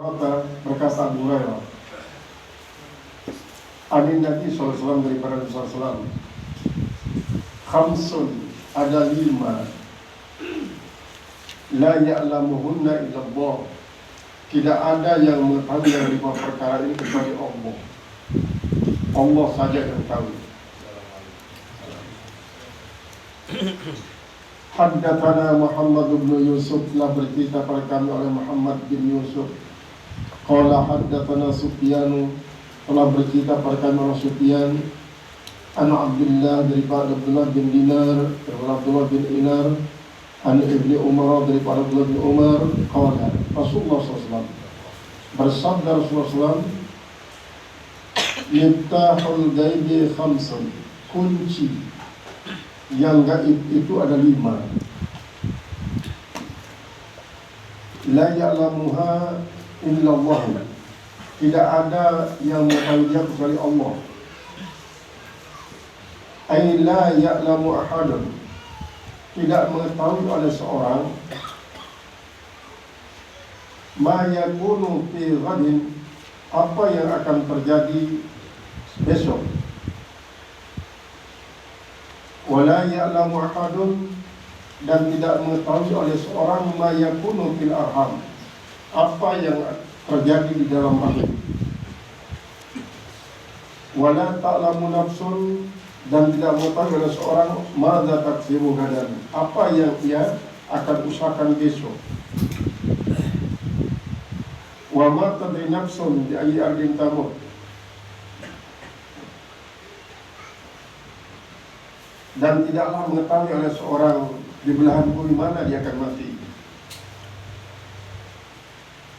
Berkata Abu Hurairah, Anin Nabi SAW daripada Nabi SAW, khamsun, ada 5, la ya'lamuhunna illallah, tidak ada yang mengetahui dari 5 perkara ini kecuali Allah. Allah saja yang tahu. Haddatsana Muhammad bin Yusuf, telah bercerita pada kami oleh Muhammad bin Yusuf. Qala haddatsana Sufyan, telah bercerita pada kami oleh Sufyan. An Abdullah, daripada Abdullah bin Dinar, daripada Abdullah bin Inar. An Ibni Umar, daripada Abdullah bin Umar. Qala Rasulullah SAW, bersabda Rasulullah SAW, Miftahul ghaibi khamsun, kunci yang gaib itu ada 5. La ya'lamuha illallah, tidak ada yang mengetahuinya kecuali Allah. Ay la ya'lamu ahadun, tidak mengetahui oleh seorang, ma yakunu fi ghadin, apa yang akan terjadi besok. Wala ya'lamu ahadun, dan tidak mengetahui oleh seorang, ma yakunu fil arham, apa yang terjadi di dalam rahim. Wala ta'lamu nafsun, dan tidak mengetahui oleh seorang, madza taksibu gadan, apa yang ia akan usahakan besok. Wa ma tadri nafsun bi ayyi ardin tamut, dan tidaklah mengetahui oleh seorang di belahan bumi mana dia akan mati.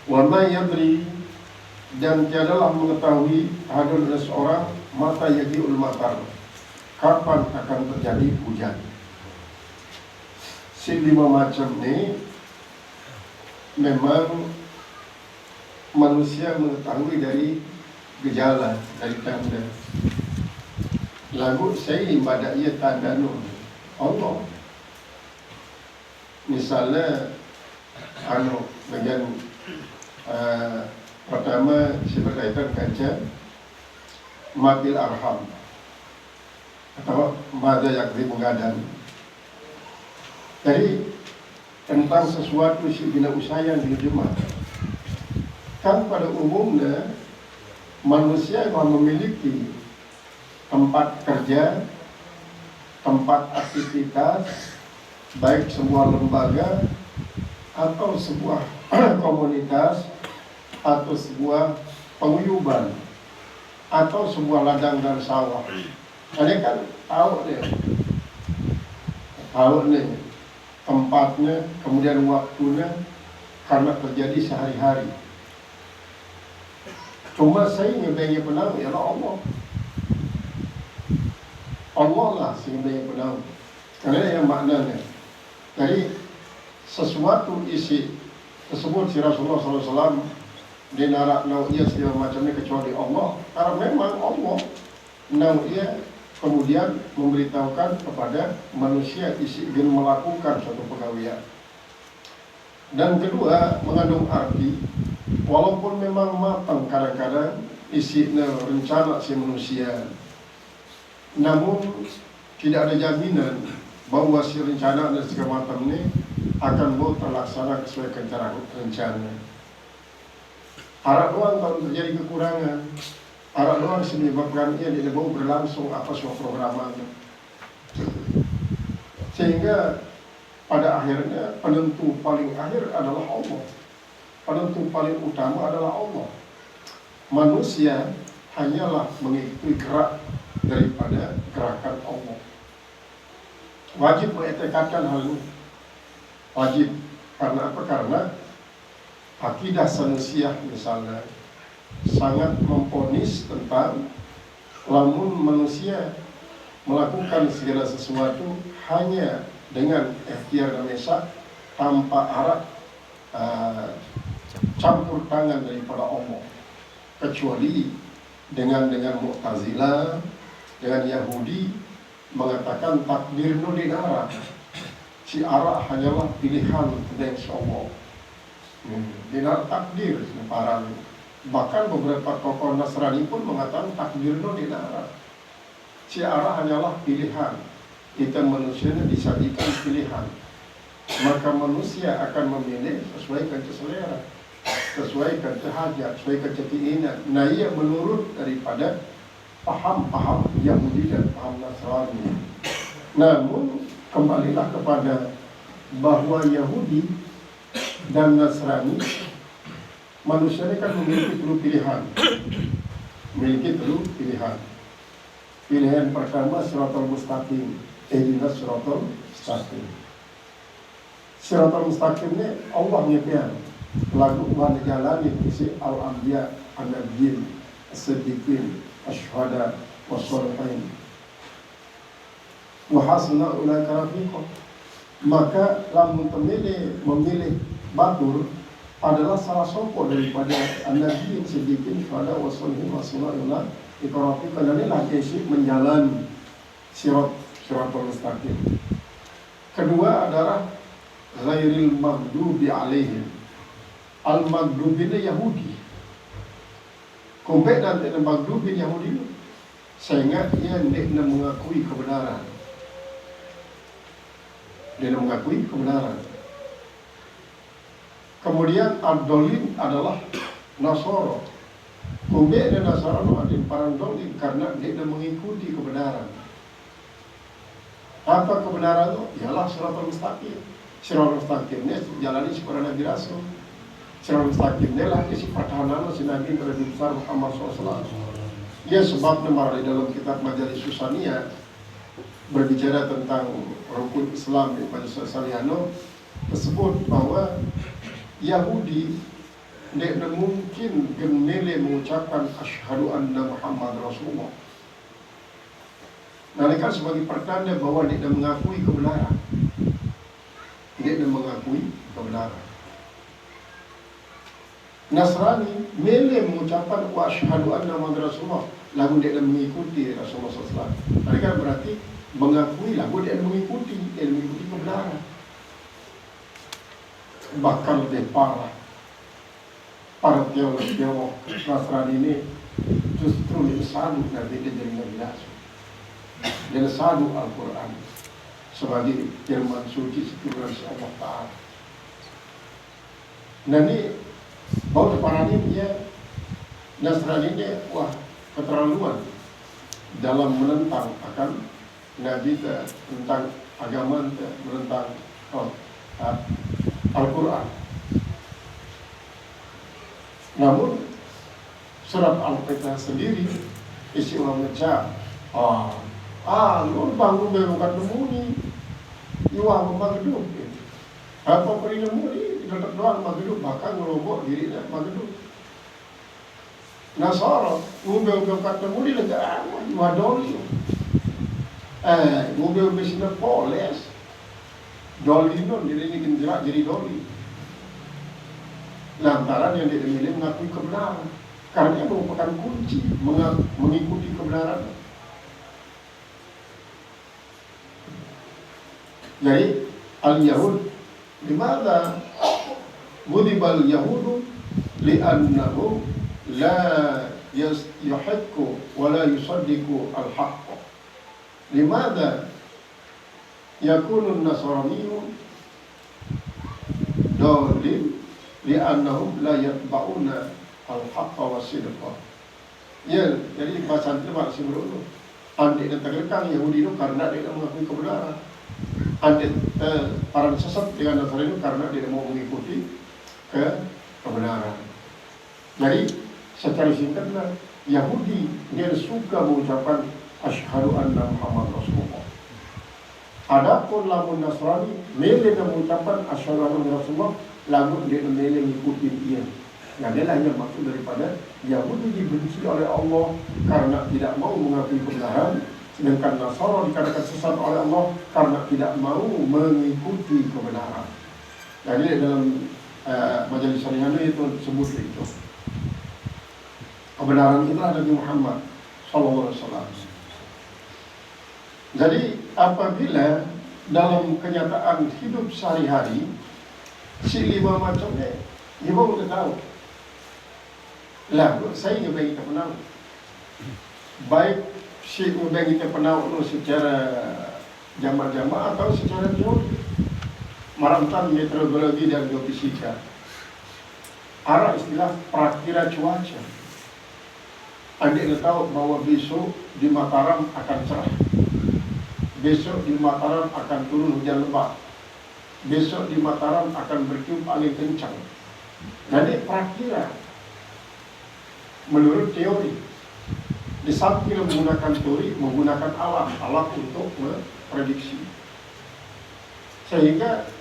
Wa ma yadri, dan tiadalah mengetahui hadun oleh seorang, mata yaji'ul matar, kapan akan terjadi hujan. Si 5 macam ini memang manusia mengetahui dari gejala, dari tanda. Lagu saya ibadat ia tanda Allah. Misalnya bagian pertama saya berkaitan kaca matil arham atau madza yakdzibu gadan. Jadi tentang sesuatu bina usaha yang diterjemah. Kan pada umumnya manusia yang memiliki tempat kerja, tempat aktivitas, baik sebuah lembaga atau sebuah komunitas atau sebuah penguyuban atau sebuah ladang dan sawah. Ini kan tahu nih tempatnya, kemudian waktunya, karena terjadi sehari-hari. Cuma saya ngebengi penang ialah Allah. Allah lah sehingga penahu. Karena yang maknanya, jadi sesuatu isi tersebut si Rasulullah SAW dinarak nau'iyah segala macamnya kecuali Allah. Karena memang Allah nau'iyah kemudian memberitahukan kepada manusia isi ingin melakukan suatu pegawaian. Dan kedua, mengandung arti, walaupun memang matang kadang-kadang isi rencana si manusia, namun tidak ada jaminan bahwa si rencana dan segala macam ini akan terlaksana sesuai rencana. Harap doang kalau terjadi kekurangan, harap doang menyebabkan ia tidak mau berlangsung apa semua programnya. Sehingga pada akhirnya penentu paling akhir adalah Allah. Penentu paling utama adalah Allah. Manusia hanyalah mengikuti gerak daripada gerakan Allah. Wajib mengiktikadkan hal ini. Wajib. Karena apa? Karena akidah Sanusiah misalnya sangat memponis tentang lamun manusia melakukan segala sesuatu hanya dengan ikhtiar dan mesak, tanpa arah campur tangan daripada Allah, kecuali dengan Mu'tazilah, dengan Yahudi mengatakan takdir nudin arah, si arah hanyalah pilihan dari Allah. Dinar takdir separang. Bahkan beberapa tokoh Nasrani pun mengatakan takdir itu dinar. Ciara hanyalah pilihan. Kita manusia disajikan pilihan. Maka manusia akan memilih sesuai dengan selera, sesuai dengan hajat, sesuai dengan keinginan. Nah, ia menurut daripada paham-paham Yahudi dan paham Nasrani. Namun kembalilah kepada bahwa Yahudi dan Nasrani, manusia ini kan memiliki perlu pilihan. Pilihan pertama siratal mustaqim, ihdinas siratal mustaqim. Siratal mustaqim ini Allah nyetian. Lagu mana jalan yang isi al-anbiya, an-nabiyyin, as-siddiqin, asyhada, was-shalihin. Wa hasuna ulaika rafiqa. Maka lamun memilih batur adalah salah sokok daripada an-nabiyyin, siddiqin, syuhada, was-shalihin, wasuna ulaika rafiqa. Dan inilah isi menjalani siratal mustaqim. Kedua adalah ghairil maghdubi alaihim. Al-maghdubi ini Yahudi. Kompet dan tidak maghdubi Yahudi itu. Sehingga ia tidak mengakui kebenaran. Dia mengakui kebenaran. Kemudian ad-dolin adalah Nasoro. Kompet dan Nasoro ada parang dolin karena dia mengikuti kebenaran. Apa kebenaran itu? Ialah siratal mustaqim. Siratal mustaqim ini jalani sepada Nabi Rasul. Siratal mustaqim ini lah isi pertahanan si Nabi Nabi besar Muhammad SAW. Ya sebab nama di dalam kitab Majalis Susania berbicara tentang rukun Islam di Majalis Saliano tersebut bahwa Yahudi tidak mungkin gemele mengucapkan asyhadu anna Muhammad Rasulullah. Mereka sebagai pertanda bahwa dia mengakui kebenaran. Dia mengakui kebenaran. Nasrani mele mengucapkan wa asyhadu anna Muhammad Rasulullah, lalu dia mengikuti Rasulullah SAW. Mereka berarti mengakui, lalu dia mengikuti kebenaran. Bahkan lebih parah, para teolog Nasrani ini justru lebih sadu dari dia jadi Nabi Rasul. Dan sadu Al-Quran sebagai firman suci seturun Allah Ta'ala. Nah ini bahawa paradigmnya Nasrani ini wah keterlaluan dalam menentang akan Nabi, tentang agama, menentang Al-Quran. Namun surat Al-Fatihah sendiri isi orang ngecap lu bangun berukat nemuni iwah mageduk apa peri nemuni tidak doang mageduk bahkan ngelombok diri mageduk Nasara ngubel berukat nemuni lega iwah doli ngubel besina poles doli non diri ini kenjerak jadi doli lantaran yang dia milih mengakui kebenaran karena merupakan kunci mengikuti kebenaran. Jadi al-Yahud limada mudibal Yahudu li'annahum la yuhikku wa la yusaddiku al-haqq. Limada yakunu an-nasraniyyu dalil li'annahum la yatba'una al-haqq wa sidqa. Ya, jadi bahasa itu maksud dulu. Andai dan terkekang Yahudi itu karena dia mengakui kebenaran. Para sesat dengan Nasrani itu karena dia mau mengikuti kebenaran. Jadi secara singkatnya Yahudi dia suka mengucapkan asyhadu anna Muhammad Rasulullah. Adapun lamun Nasrani milih mengucapkan asyhadu anna Rasulullah, lamun dia milih mengikuti dia. Nah, inilah yang maksud daripada Yahudi dibenci oleh Allah karena tidak mau mengakui kebenaran. Sedangkan Nasara dikatakan sesat oleh Allah karena tidak mau mengikuti kebenaran. Jadi dalam Majalis Syariah itu sebut itu. Kebenaran itulah Nabi Muhammad SAW. Jadi apabila dalam kenyataan hidup sehari-hari si lima macamnya Dia baru kita tahu. Lah, saya ingin bagi kita penau. Baik si bagi kita penau itu secara jamaah atau secara teori. Maramtan meteorologi dan geofisika. Arah istilah prakira cuaca. Anda tahu bahwa besok di Mataram akan cerah. Besok di Mataram akan turun hujan lebat. Besok di Mataram akan bertiup angin kencang. Jadi prakira menurut teori. Di samping menggunakan teori, menggunakan alat untuk memprediksi. Sehingga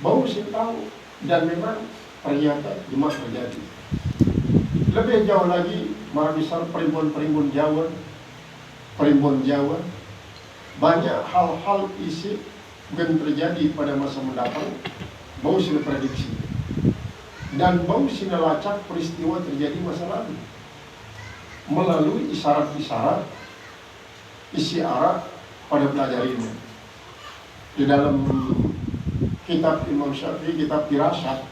bau sih tahu dan memang ternyata cuma terjadi. Lebih jauh lagi, misal perimbun Jawa, banyak hal-hal isi yang terjadi pada masa mendatang, bau sih prediksi. Dan bau sih lacak peristiwa terjadi masa lalu melalui isyarat-isyarat isi arah pada pelajarinya. Di dalam kitab Imam Syafi'i, kitab Firasat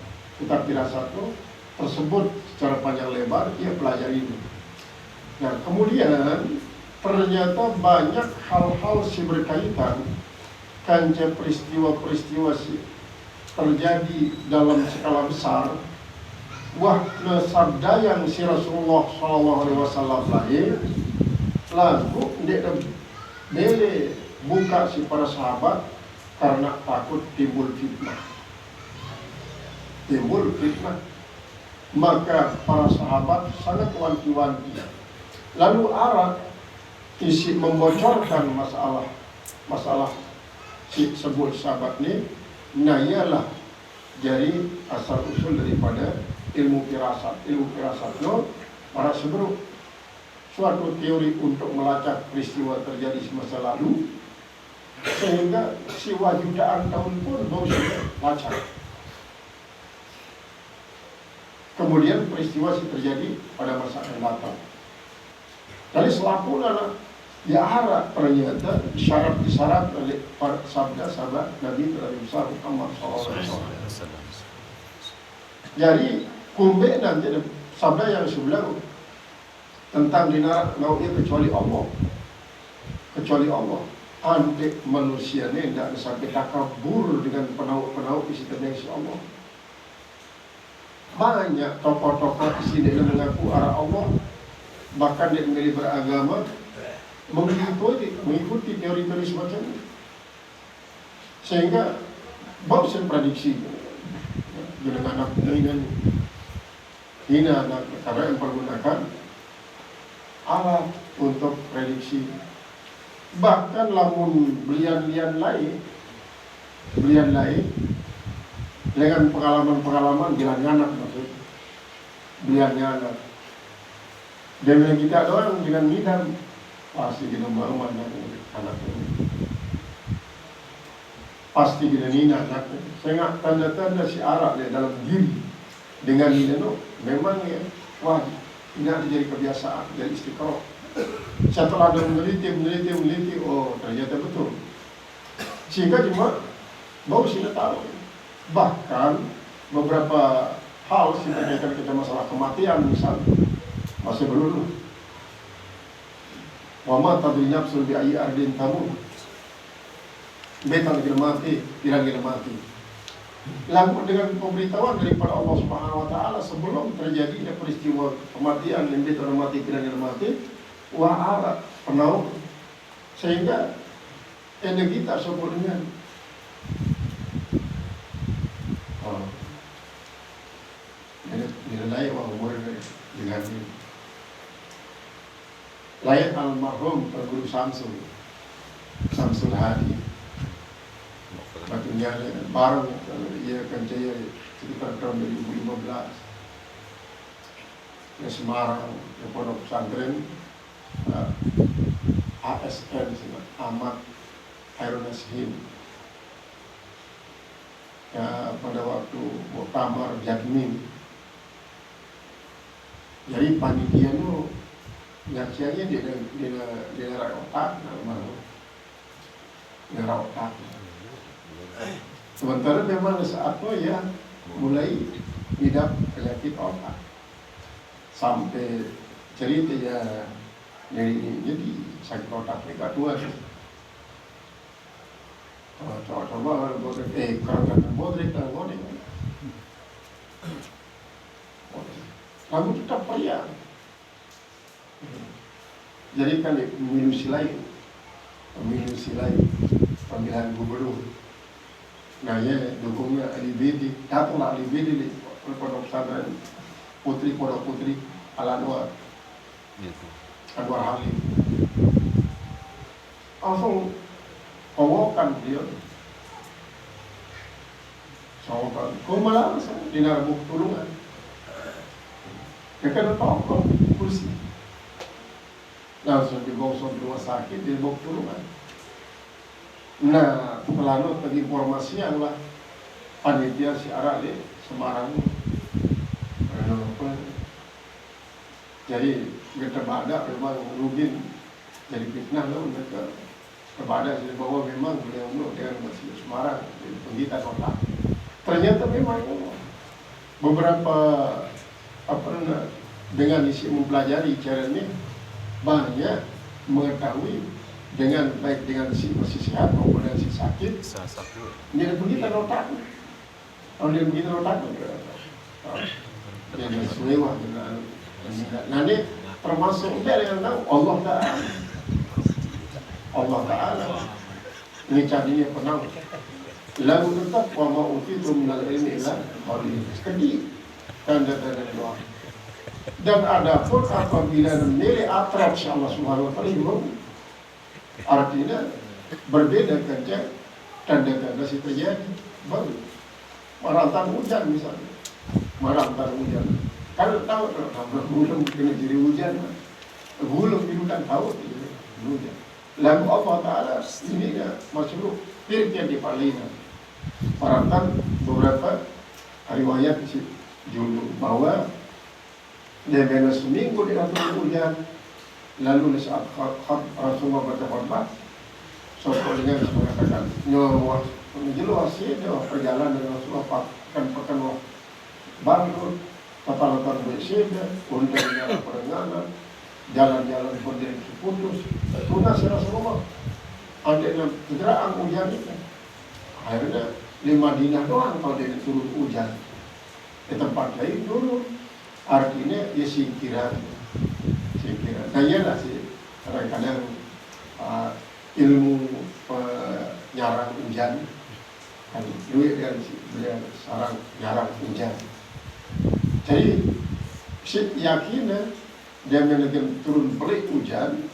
itu tersebut secara panjang lebar ia pelajari ini. Nah, kemudian ternyata banyak hal-hal si berkaitan kanca peristiwa-peristiwa si terjadi dalam skala besar. Wah, sabda yang si Rasulullah SAW lahir, lalu dia bele buka si para sahabat karena takut timbul fitnah. Maka para sahabat sangat wanti-wanti. Lalu arah isi membocorkan masalah si sebut sahabat ini. Nah, ialah jadi asal usul daripada ilmu firasat no para sebelum suatu teori untuk melacak peristiwa terjadi semasa lalu, sehingga si jutaan tahun pun baru sudah lacak. Kemudian peristiwa si terjadi pada masa yang datang. Jadi selapuna ya harap ternyata isyarat oleh sabda sahabat Nabi besar Muhammad SAW. Jadi kumbe nanti ada sabda yang sebelah tentang dinarak nau'ia kecuali Allah. Ante manusia ini tidak sampai takabur dengan penauk isi terdeksi Allah. Banyak tokoh-tokoh di sini yang mengaku arah Allah, bahkan dia menjadi beragama mengikuti teori-teori semacam ini, sehingga bangsa prediksi dengan anak hina anak karena yang menggunakan alat untuk prediksi. Bahkan lamun belian lain dengan pengalaman jalan anak maksud belian anak. Dan kita doang dengan ngidam pasti kita mau anak ini. Pasti kita nina anaknya. Saya nggak tanda-tanda si arah dia dalam diri dengan ini memang ya wah ini jadi kebiasaan, jadi istiqoroh. Setelah ada meneliti, oh ternyata betul. Sehingga cuma bau sih tahu. Bahkan beberapa hal sih terkaitan kita masalah kematian misalnya masih belum. Wama tadri nafsun bi ayyi ardin tamut. Betal kita mati, pirang kita mati. Lalu dengan pemberitahuan daripada Allah Subhanahu wa taala sebelum terjadi peristiwa kematian yang betal mati, pirang kita mati, wa'ala penauk sehingga energi tak sebut dengan nilai umur dengan layak almarhum Guru Samsul Hadi batunya baru ia akan jaya sekitar tahun 2015 di Semarang di pondok pesantren ASN Ahmad Hairun Nashim ya, pada waktu muktamar Jadmin. Jadi panitia itu nyaksiannya di daerah otak, daerah otak. Sementara memang saat itu ya mulai ngidap penyakit otak sampai cerita ya jadi sakit otak mereka tua sih. Coba kerangka bodrek dan godeng kamu tetap pria. Jadi kan pemilu silai pemilihan gubernur. Nah ya dukungnya Ali Bedi, datanglah Ali Bedi di pondok pesantren pondok putri Al Anwar, Anwar Halim. Langsung kowokan beliau. Soalkan, kau malah di Narbuk Tulungan. Dia kan tokong kursi. Langsung digosok di rumah sakit di Bok Tulungan. Nah, lalu bagi informasi yang lah panitia siaran di Semarang. Jadi kita badak memang Rubin jadi fitnah lah mereka kepada bahwa memang beliau dengan Masjid Semarang jadi penggita kota. Ternyata memang beberapa dengan isi mempelajari caranya banyak mengetahui dengan baik dengan si sehat maupun dengan si sakit. Dia begitu otak. Kalau dia begitu otak, dia selewah dengan. Nah ini termasuk dia yang tahu Allah Ta'ala ini cadinya penang. Lalu tetap wa ma'utitu minal ilmi illa qalil. Sedih tanda-tanda doa. Dan ada pun apabila menilai atraf Allah Subhanahu wa taala artinya berbeda kerja tanda-tanda si terjadi baru marantan hujan misalnya marantan hujan kalau tahu kalau gulung kena jadi hujan gulung itu kan tahu hujan lalu Allah Ta'ala ini masuk firman di Palina marantan beberapa riwayat si julu bahwa dia bela seminggu di atas hujan. Lalu saat Rasulullah baca khutbah, seorang dengan mengatakan, nyawa jelas sih dia perjalanan dengan Rasulullah pekan wah bangkrut, kata-kata bersih, untuk jalan perenganan, jalan-jalan pun dia putus, tunas Rasulullah. Ada kejadian hujan itu, akhirnya di Madinah doang kalau dia turun hujan, di tempat lain turun. Artinya dia singkiran. Nah iyalah sih kadang-kadang ilmu penyarang hujan kan duit dan sarang nyarang hujan. Jadi si yakin dia menekan turun pelik hujan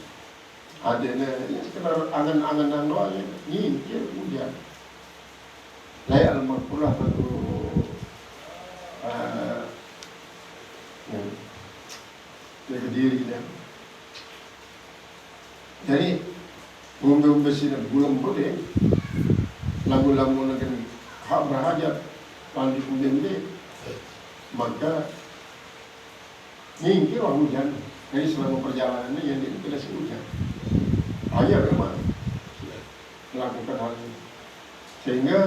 adanya ya sekedar angan-angan doang ngingkir hujan. Layak al-Maqbulah satu dia Kediri dan jadi umum besi dan bulan boleh lagu-lagu negeri hak berhajat pandi kemudian maka ngingkir hujan. Jadi selama perjalanannya yang dia tidak hujan hanya memang melakukan hal ini sehingga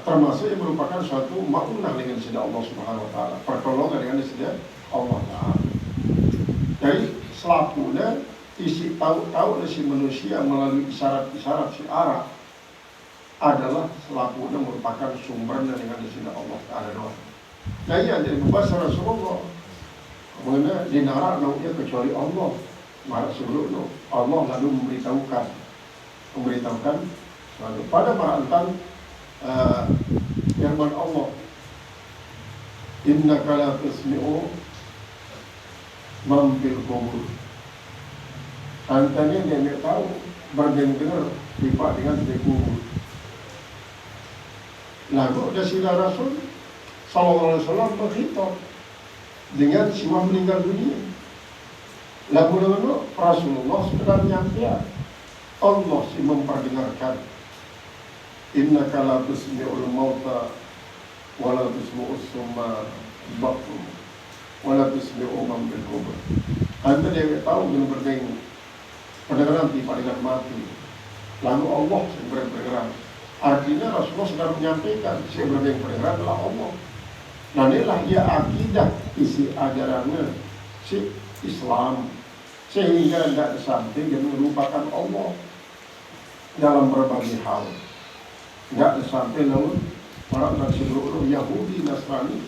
termasuk yang merupakan suatu ma'unah dengan sida Allah Subhanahu wa taala, pertolongan dengan sida Allah Ta'ala. Jadi selakunya isi tahu-tahu si manusia melalui isyarat-isyarat si Arab adalah selakunya merupakan sumbernya dengan sida Allah Ta'ala doang. Nah iya jadi bahasa Rasulullah mengenai dinarak naunya kecuali Allah. Maka sebelum Allah lalu memberitahukan lalu pada marantan firman Allah innaka la tusmi'u man fil qubur. Antanya dia tahu berdengar pipa dengan di kubur. Lalu ada sila Rasul sallallahu alaihi wasallam berkhitbah dengan siwa meninggal dunia. Lalu Rasulullah sekedar nyampaikan Allah si memperdengarkan innaka la tusmi'ul mauta wa la tusmi'us summa baqtum wa la tusmi'u man bil kubur. Anda dia tahu dengan berdengar pendengaran tiba dengan mati. Lalu Allah yang berdengar. Artinya Rasulullah sedang menyampaikan si berdengar adalah Allah. Nah inilah ia akidah isi ajarannya si Islam, sehingga tidak sampai dia melupakan Allah dalam berbagai hal. Tidak sampai lalu orang dan seluruh Yahudi Nasrani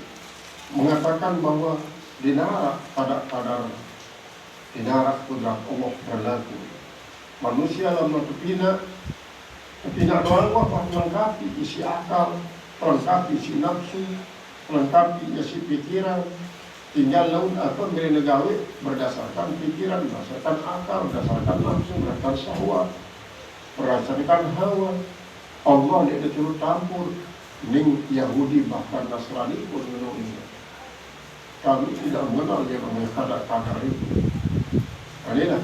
mengatakan bahwa dinara pada kadar dinara kudrat Allah berlaku. Manusia dalam pina doang wah melengkapi isi akal, melengkapi isi nafsu, melengkapi isi pikiran. Tinggal laun apa mere negawe berdasarkan pikiran, berdasarkan akal, berdasarkan nafsu, berdasarkan syahwat, berdasarkan hawa. Allah dia turut campur ning Yahudi bahkan Nasrani pun menurutnya. Kami tidak mengenal dia namanya kadar itu. Inilah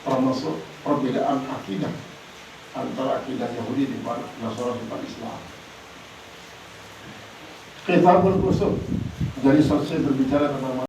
termasuk perbedaan akidah antara akidah Yahudi dengan Nasrani dan Islam. Kitabul Kusuf. Jadi selesai berbicara tentang